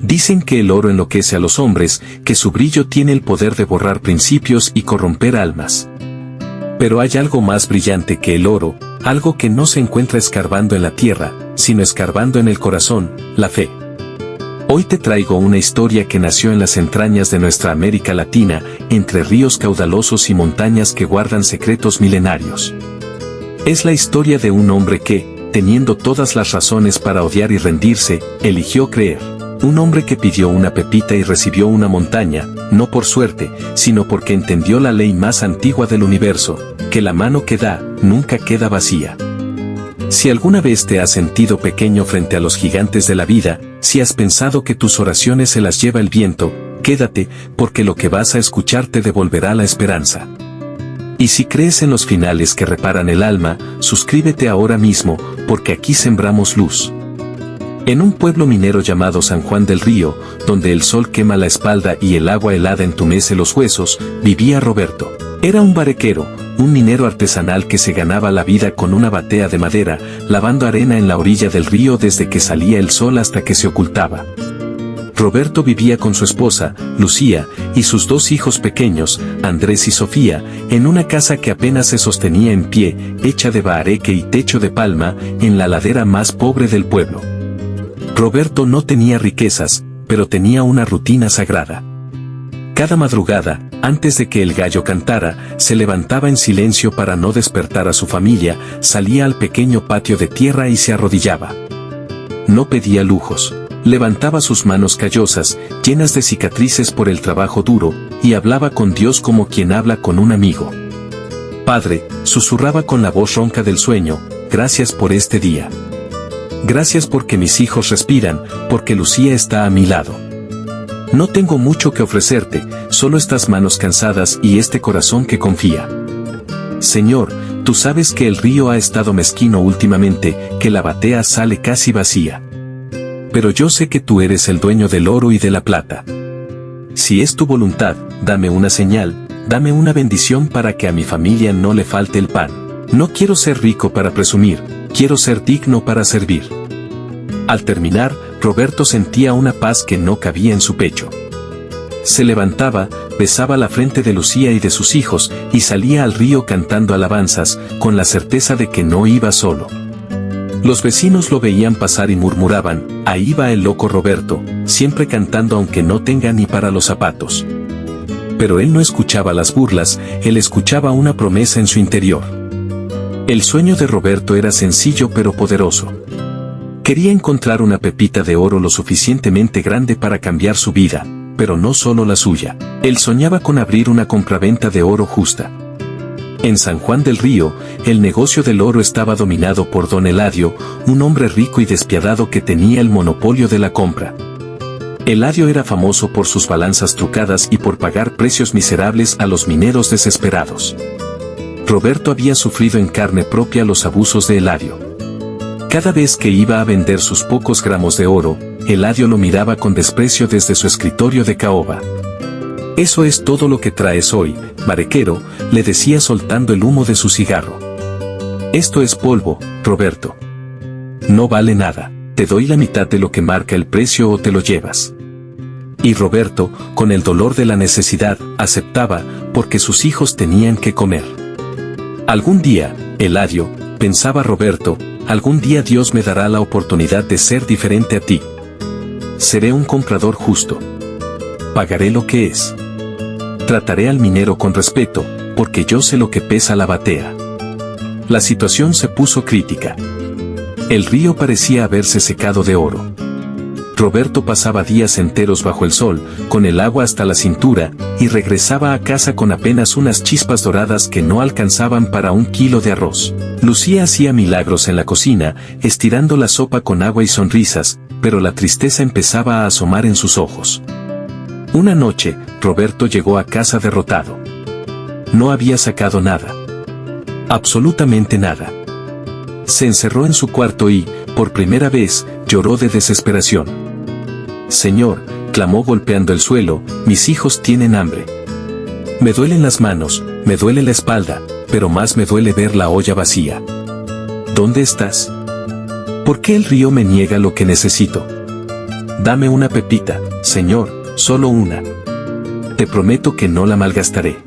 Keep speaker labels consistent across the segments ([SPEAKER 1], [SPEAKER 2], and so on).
[SPEAKER 1] Dicen que el oro enloquece a los hombres, que su brillo tiene el poder de borrar principios y corromper almas. Pero hay algo más brillante que el oro, algo que no se encuentra escarbando en la tierra, sino escarbando en el corazón, la fe. Hoy te traigo una historia que nació en las entrañas de nuestra América Latina, entre ríos caudalosos y montañas que guardan secretos milenarios. Es la historia de un hombre que, teniendo todas las razones para odiar y rendirse, eligió creer. Un hombre que pidió una pepita y recibió una montaña, no por suerte, sino porque entendió la ley más antigua del universo, que la mano que da, nunca queda vacía. Si alguna vez te has sentido pequeño frente a los gigantes de la vida, si has pensado que tus oraciones se las lleva el viento, quédate, porque lo que vas a escuchar te devolverá la esperanza. Y si crees en los finales que reparan el alma, suscríbete ahora mismo, porque aquí sembramos luz. En un pueblo minero llamado San Juan del Río, donde el sol quema la espalda y el agua helada entumece los huesos, vivía Roberto. Era un barequero, un minero artesanal que se ganaba la vida con una batea de madera, lavando arena en la orilla del río desde que salía el sol hasta que se ocultaba. Roberto vivía con su esposa, Lucía, y sus dos hijos pequeños, Andrés y Sofía, en una casa que apenas se sostenía en pie, hecha de bahareque y techo de palma, en la ladera más pobre del pueblo. Roberto no tenía riquezas, pero tenía una rutina sagrada. Cada madrugada, antes de que el gallo cantara, se levantaba en silencio para no despertar a su familia, salía al pequeño patio de tierra y se arrodillaba. No pedía lujos. Levantaba sus manos callosas, llenas de cicatrices por el trabajo duro, y hablaba con Dios como quien habla con un amigo. Padre, susurraba con la voz ronca del sueño, gracias por este día. Gracias porque mis hijos respiran, porque Lucía está a mi lado. No tengo mucho que ofrecerte, solo estas manos cansadas y este corazón que confía. Señor, tú sabes que el río ha estado mezquino últimamente, que la batea sale casi vacía. Pero yo sé que tú eres el dueño del oro y de la plata. Si es tu voluntad, dame una señal, dame una bendición para que a mi familia no le falte el pan. No quiero ser rico para presumir, quiero ser digno para servir. Al terminar, Roberto sentía una paz que no cabía en su pecho. Se levantaba, besaba la frente de Lucía y de sus hijos, y salía al río cantando alabanzas, con la certeza de que no iba solo. Los vecinos lo veían pasar y murmuraban, ahí va el loco Roberto, siempre cantando aunque no tenga ni para los zapatos. Pero él no escuchaba las burlas, él escuchaba una promesa en su interior. El sueño de Roberto era sencillo pero poderoso. Quería encontrar una pepita de oro lo suficientemente grande para cambiar su vida, pero no solo la suya. Él soñaba con abrir una compraventa de oro justa. En San Juan del Río, el negocio del oro estaba dominado por don Eladio, un hombre rico y despiadado que tenía el monopolio de la compra. Eladio era famoso por sus balanzas trucadas y por pagar precios miserables a los mineros desesperados. Roberto había sufrido en carne propia los abusos de Eladio. Cada vez que iba a vender sus pocos gramos de oro, Eladio lo miraba con desprecio desde su escritorio de caoba. Eso es todo lo que traes hoy, barequero, le decía soltando el humo de su cigarro. Esto es polvo, Roberto. No vale nada, te doy la mitad de lo que marca el precio o te lo llevas. Y Roberto, con el dolor de la necesidad, aceptaba, porque sus hijos tenían que comer. Algún día, Eladio, pensaba Roberto, algún día Dios me dará la oportunidad de ser diferente a ti. Seré un comprador justo. Pagaré lo que es. Trataré al minero con respeto, porque yo sé lo que pesa la batea. La situación se puso crítica. El río parecía haberse secado de oro. Roberto pasaba días enteros bajo el sol, con el agua hasta la cintura, y regresaba a casa con apenas unas chispas doradas que no alcanzaban para 1 kilo de arroz. Lucía hacía milagros en la cocina, estirando la sopa con agua y sonrisas, pero la tristeza empezaba a asomar en sus ojos. Una noche, Roberto llegó a casa derrotado. No había sacado nada. Absolutamente nada. Se encerró en su cuarto y, por primera vez, lloró de desesperación. Señor, clamó golpeando el suelo, mis hijos tienen hambre. Me duelen las manos, me duele la espalda, pero más me duele ver la olla vacía. ¿Dónde estás? ¿Por qué el río me niega lo que necesito? Dame una pepita, señor, solo una. Te prometo que no la malgastaré.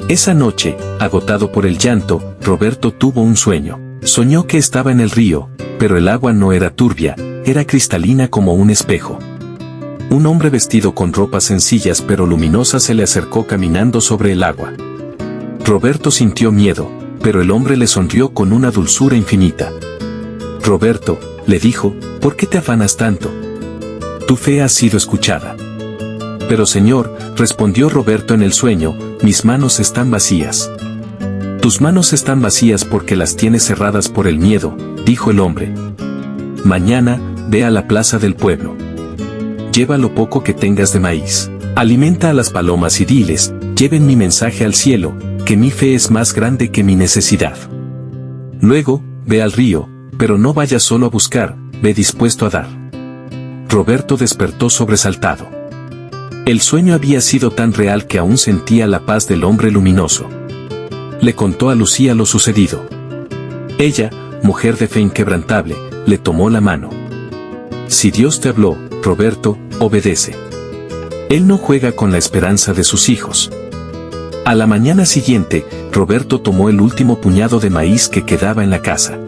[SPEAKER 1] Esa noche, agotado por el llanto, Roberto tuvo un sueño. Soñó que estaba en el río, pero el agua no era turbia, era cristalina como un espejo. Un hombre vestido con ropas sencillas pero luminosas se le acercó caminando sobre el agua. Roberto sintió miedo, pero el hombre le sonrió con una dulzura infinita. Roberto, le dijo, ¿por qué te afanas tanto? Tu fe ha sido escuchada. Pero señor, respondió Roberto en el sueño, mis manos están vacías. Tus manos están vacías porque las tienes cerradas por el miedo, dijo el hombre. Mañana, ve a la plaza del pueblo. Lleva lo poco que tengas de maíz. Alimenta a las palomas y diles, lleven mi mensaje al cielo, que mi fe es más grande que mi necesidad. Luego, ve al río, pero no vayas solo a buscar, ve dispuesto a dar. Roberto despertó sobresaltado. El sueño había sido tan real que aún sentía la paz del hombre luminoso. Le contó a Lucía lo sucedido. Ella, mujer de fe inquebrantable, le tomó la mano. Si Dios te habló, Roberto, obedece. Él no juega con la esperanza de sus hijos. A la mañana siguiente, Roberto tomó el último puñado de maíz que quedaba en la casa.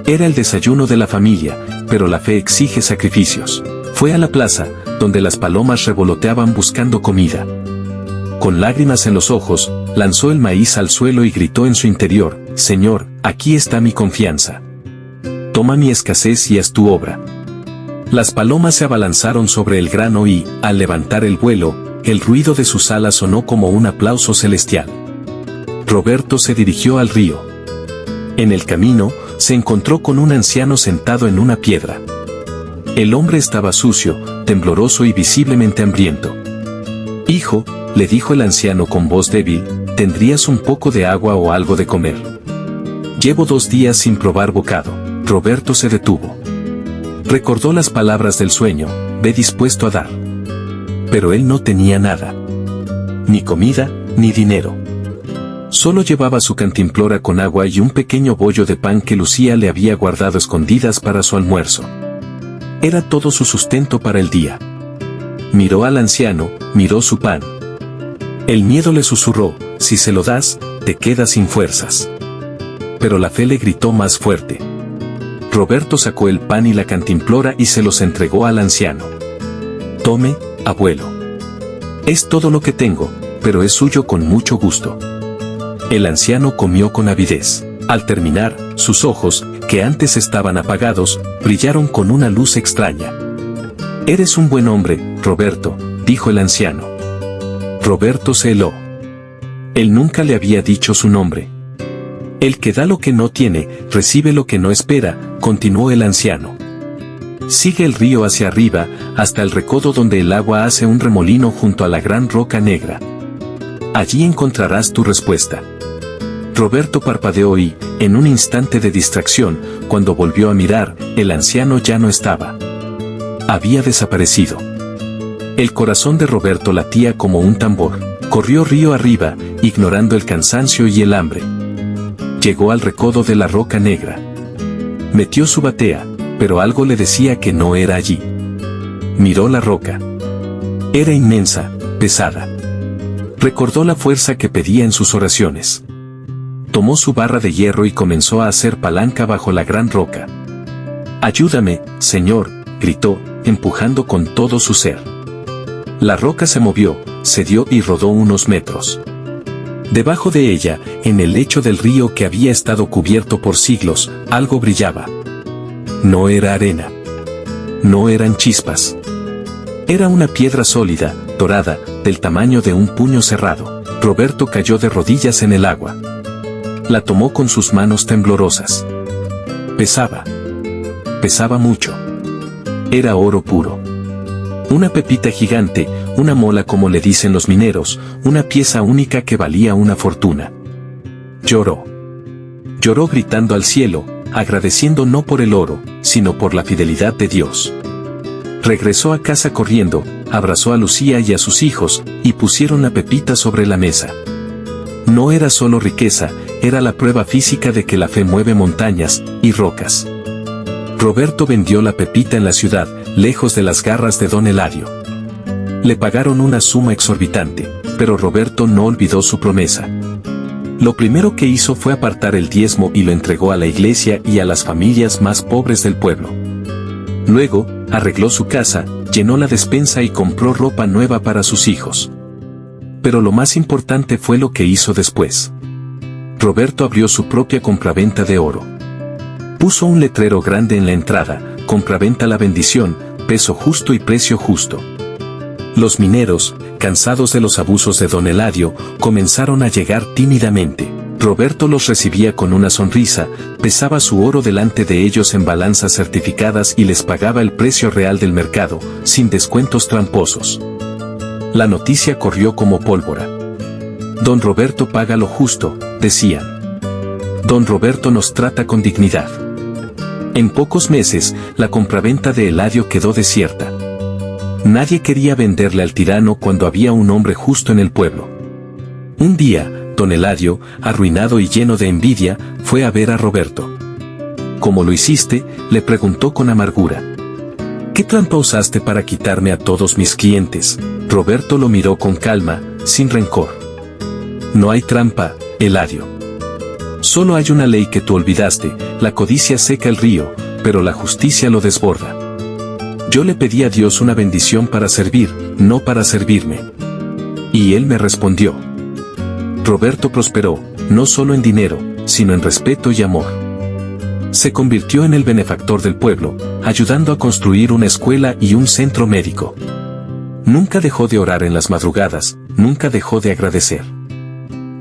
[SPEAKER 1] Era el desayuno de la familia, pero la fe exige sacrificios. Fue a la plaza, donde las palomas revoloteaban buscando comida. Con lágrimas en los ojos, lanzó el maíz al suelo y gritó en su interior, Señor, aquí está mi confianza. Toma mi escasez y haz tu obra. Las palomas se abalanzaron sobre el grano y, al levantar el vuelo, el ruido de sus alas sonó como un aplauso celestial. Roberto se dirigió al río. En el camino, se encontró con un anciano sentado en una piedra. El hombre estaba sucio, tembloroso y visiblemente hambriento. Hijo, le dijo el anciano con voz débil, ¿tendrías un poco de agua o algo de comer? Llevo 2 días sin probar bocado. Roberto se detuvo. Recordó las palabras del sueño, ve dispuesto a dar. Pero él no tenía nada. Ni comida, ni dinero. Solo llevaba su cantimplora con agua y un pequeño bollo de pan que Lucía le había guardado escondidas para su almuerzo. Era todo su sustento para el día. Miró al anciano, miró su pan. El miedo le susurró, si se lo das, te quedas sin fuerzas. Pero la fe le gritó más fuerte. Roberto sacó el pan y la cantimplora y se los entregó al anciano. Tome, abuelo. Es todo lo que tengo, pero es suyo con mucho gusto. El anciano comió con avidez. Al terminar, sus ojos, que antes estaban apagados, brillaron con una luz extraña. Eres un buen hombre, Roberto, dijo el anciano. Roberto se heló. Él nunca le había dicho su nombre. El que da lo que no tiene, recibe lo que no espera, continuó el anciano. Sigue el río hacia arriba, hasta el recodo donde el agua hace un remolino junto a la gran roca negra. Allí encontrarás tu respuesta. Roberto parpadeó y, en un instante de distracción, cuando volvió a mirar, el anciano ya no estaba. Había desaparecido. El corazón de Roberto latía como un tambor. Corrió río arriba, ignorando el cansancio y el hambre. Llegó al recodo de la roca negra. Metió su batea, pero algo le decía que no era allí. Miró la roca. Era inmensa, pesada. Recordó la fuerza que pedía en sus oraciones. Tomó su barra de hierro y comenzó a hacer palanca bajo la gran roca. «Ayúdame, Señor», gritó, empujando con todo su ser. La roca se movió, cedió y rodó unos metros. Debajo de ella, en el lecho del río que había estado cubierto por siglos, algo brillaba. No era arena. No eran chispas. Era una piedra sólida, dorada, del tamaño de un puño cerrado. Roberto cayó de rodillas en el agua. La tomó con sus manos temblorosas. Pesaba. Pesaba mucho. Era oro puro. Una pepita gigante, una mola como le dicen los mineros, una pieza única que valía una fortuna. Lloró. Lloró gritando al cielo, agradeciendo no por el oro, sino por la fidelidad de Dios. Regresó a casa corriendo, abrazó a Lucía y a sus hijos, y pusieron la pepita sobre la mesa. No era solo riqueza, era la prueba física de que la fe mueve montañas y rocas. Roberto vendió la pepita en la ciudad, lejos de las garras de don Eladio. Le pagaron una suma exorbitante, pero Roberto no olvidó su promesa. Lo primero que hizo fue apartar el diezmo y lo entregó a la iglesia y a las familias más pobres del pueblo. Luego, arregló su casa, llenó la despensa y compró ropa nueva para sus hijos. Pero lo más importante fue lo que hizo después. Roberto abrió su propia compraventa de oro. Puso un letrero grande en la entrada: compraventa La Bendición, peso justo y precio justo. Los mineros, cansados de los abusos de don Eladio, comenzaron a llegar tímidamente. Roberto los recibía con una sonrisa, pesaba su oro delante de ellos en balanzas certificadas y les pagaba el precio real del mercado, sin descuentos tramposos. La noticia corrió como pólvora. Don Roberto paga lo justo, decían. Don Roberto nos trata con dignidad. En pocos meses, la compraventa de Eladio quedó desierta. Nadie quería venderle al tirano cuando había un hombre justo en el pueblo. Un día, don Eladio, arruinado y lleno de envidia, fue a ver a Roberto. ¿Cómo lo hiciste?, le preguntó con amargura. ¿Qué trampa usaste para quitarme a todos mis clientes? Roberto lo miró con calma, sin rencor. No hay trampa, Eladio. Solo hay una ley que tú olvidaste: la codicia seca el río, pero la justicia lo desborda. Yo le pedí a Dios una bendición para servir, no para servirme. Y él me respondió. Roberto prosperó, no solo en dinero, sino en respeto y amor. Se convirtió en el benefactor del pueblo, ayudando a construir una escuela y un centro médico. Nunca dejó de orar en las madrugadas, nunca dejó de agradecer.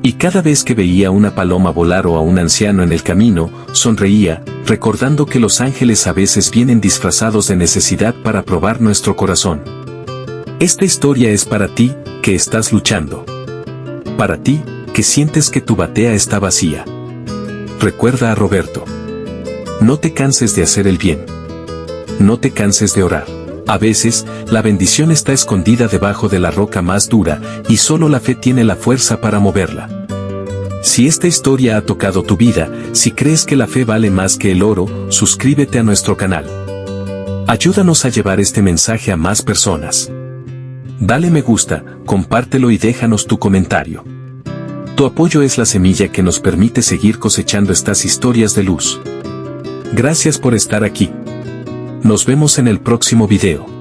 [SPEAKER 1] Y cada vez que veía una paloma volar o a un anciano en el camino, sonreía, recordando que los ángeles a veces vienen disfrazados de necesidad para probar nuestro corazón. Esta historia es para ti, que estás luchando. Para ti, que sientes que tu batea está vacía. Recuerda a Roberto. No te canses de hacer el bien. No te canses de orar. A veces, la bendición está escondida debajo de la roca más dura, y solo la fe tiene la fuerza para moverla. Si esta historia ha tocado tu vida, si crees que la fe vale más que el oro, suscríbete a nuestro canal. Ayúdanos a llevar este mensaje a más personas. Dale me gusta, compártelo y déjanos tu comentario. Tu apoyo es la semilla que nos permite seguir cosechando estas historias de luz. Gracias por estar aquí. Nos vemos en el próximo video.